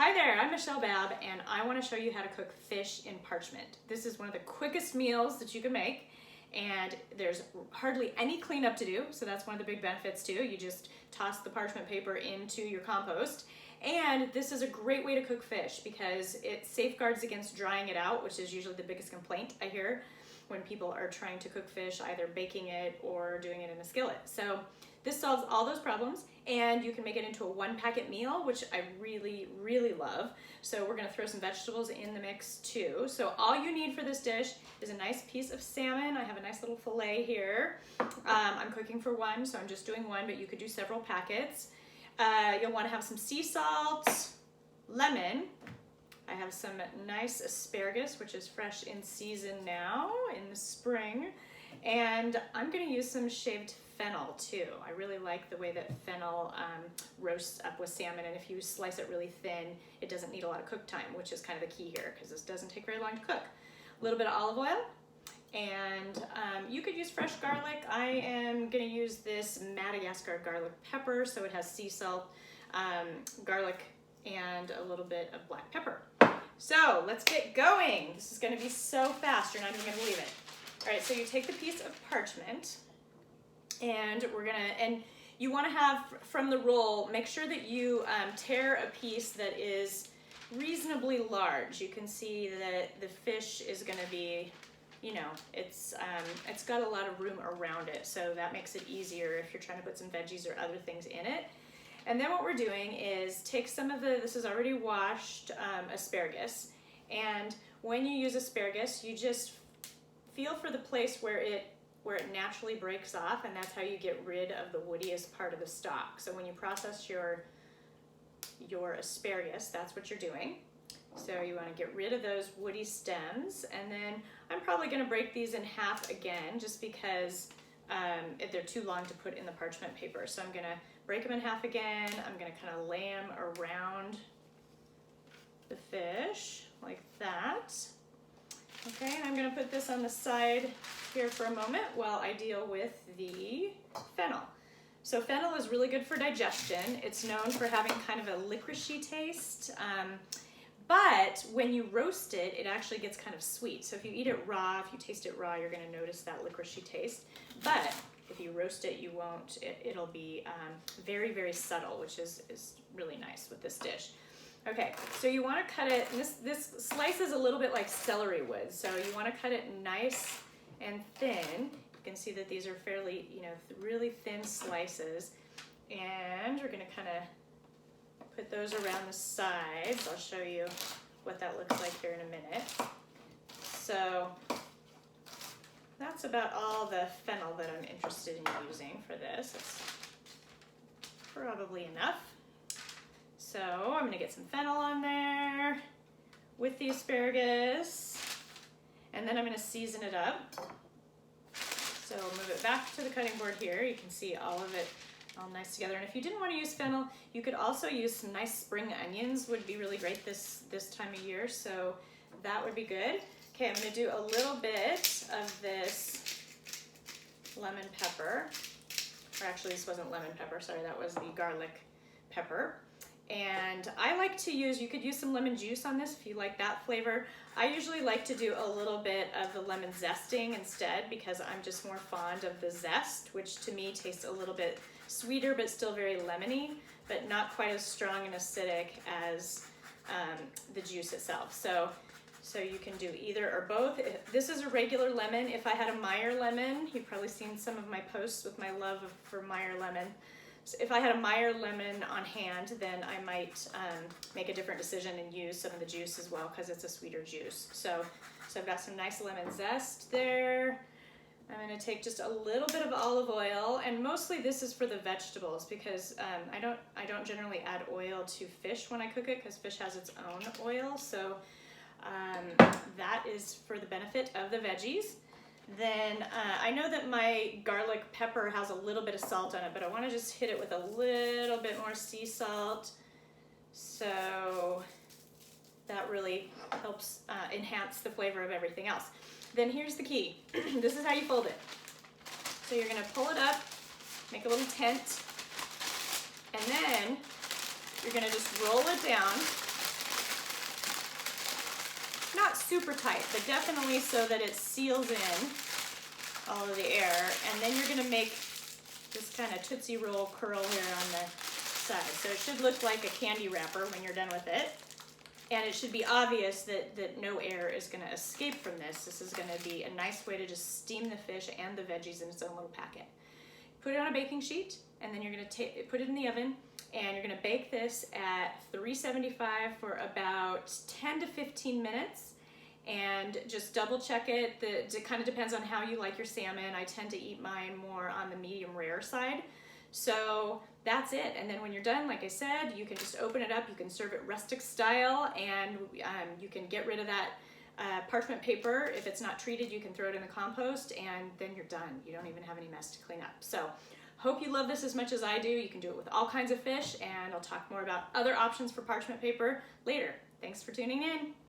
Hi there, I'm Michelle Babb, and I want to show you how to cook fish in parchment. This is one of the quickest meals that you can make, and there's hardly any cleanup to do, so that's one of the big benefits too. You just toss the parchment paper into your compost, and this is a great way to cook fish because it safeguards against drying it out, which is usually the biggest complaint I hear when people are trying to cook fish, either baking it or doing it in a skillet. So this solves all those problems, and you can make it into a one-packet meal, which I really, really love. So we're gonna throw some vegetables in the mix too. So all you need for this dish is a nice piece of salmon. I have a nice little fillet here. I'm cooking for one, so I'm just doing one, but you could do several packets. You'll wanna have some sea salt, lemon. I have some nice asparagus, which is fresh in season now in the spring. And I'm gonna use some shaved fennel too. I really like the way that fennel roasts up with salmon, and if you slice it really thin, it doesn't need a lot of cook time, which is kind of the key here because this doesn't take very long to cook. A little bit of olive oil, and you could use fresh garlic. I am gonna use this Madagascar garlic pepper, so it has sea salt, garlic, and a little bit of black pepper. So let's get going. This is gonna be so fast, you're not even gonna believe it. All right, so you take the piece of parchment, and you want to have from the roll, make sure that you tear a piece that is reasonably large. You can see that the fish is going to be, you know, it's got a lot of room around it, so that makes it easier if you're trying to put some veggies or other things in it. And then what we're doing is take some of this is already washed asparagus, and when you use asparagus, you just feel for the place where it naturally breaks off, and that's how you get rid of the woodiest part of the stalk. So when you process your asparagus, that's what you're doing. So you want to get rid of those woody stems, and then I'm probably going to break these in half again just because they're too long to put in the parchment paper. So I'm going to break them in half again. I'm going to kind of lay them around the fish like that. Okay, and I'm going to put this on the side here for a moment while I deal with the fennel. So fennel is really good for digestion. It's known for having kind of a licoricey taste, but when you roast it, it actually gets kind of sweet. So if you eat it raw, if you taste it raw, you're going to notice that licoricey taste. But if you roast it, you won't. It'll be very, very subtle, which is really nice with this dish. Okay, so you want to cut it, and this slice is a little bit like celery would, so you want to cut it nice and thin. You can see that these are fairly, really thin slices, and we're going to kind of put those around the sides. I'll show you what that looks like here in a minute. So that's about all the fennel that I'm interested in using for this. It's probably enough. So I'm going to get some fennel on there with the asparagus, and then I'm going to season it up. So move it back to the cutting board here. You can see all of it all nice together. And if you didn't want to use fennel, you could also use some nice spring onions. Would be really great this time of year, so that would be good. Okay, I'm going to do a little bit of this lemon pepper. Or actually, this wasn't lemon pepper. Sorry, that was the garlic pepper. And I like to use, you could use some lemon juice on this if you like that flavor. I usually like to do a little bit of the lemon zesting instead because I'm just more fond of the zest, which to me tastes a little bit sweeter but still very lemony, but not quite as strong and acidic as the juice itself. So you can do either or both. This is a regular lemon. If I had a Meyer lemon, you've probably seen some of my posts with my love for Meyer lemon. So if I had a Meyer lemon on hand, then I might make a different decision and use some of the juice as well because it's a sweeter juice. So I've got some nice lemon zest there. I'm going to take just a little bit of olive oil, and mostly this is for the vegetables because I don't generally add oil to fish when I cook it because fish has its own oil. So that is for the benefit of the veggies. Then I know that my garlic pepper has a little bit of salt on it, but I want to just hit it with a little bit more sea salt. So that really helps enhance the flavor of everything else. Then here's the key. This is how you fold it. So you're going to pull it up, make a little tent, and then you're going to just roll it down super tight, but definitely so that it seals in all of the air. And then you're gonna make this kind of Tootsie Roll curl here on the side. So it should look like a candy wrapper when you're done with it. And it should be obvious that no air is gonna escape from this. This is gonna be a nice way to just steam the fish and the veggies in its own little packet. Put it on a baking sheet, and then you're gonna put it in the oven, and you're gonna bake this at 375 for about 10 to 15 minutes. And just double check it. It kind of depends on how you like your salmon. I tend to eat mine more on the medium rare side. So that's it. And then when you're done, like I said, you can just open it up. You can serve it rustic style, and you can get rid of that parchment paper. If it's not treated, you can throw it in the compost, and then you're done. You don't even have any mess to clean up. So hope you love this as much as I do. You can do it with all kinds of fish, and I'll talk more about other options for parchment paper later. Thanks for tuning in.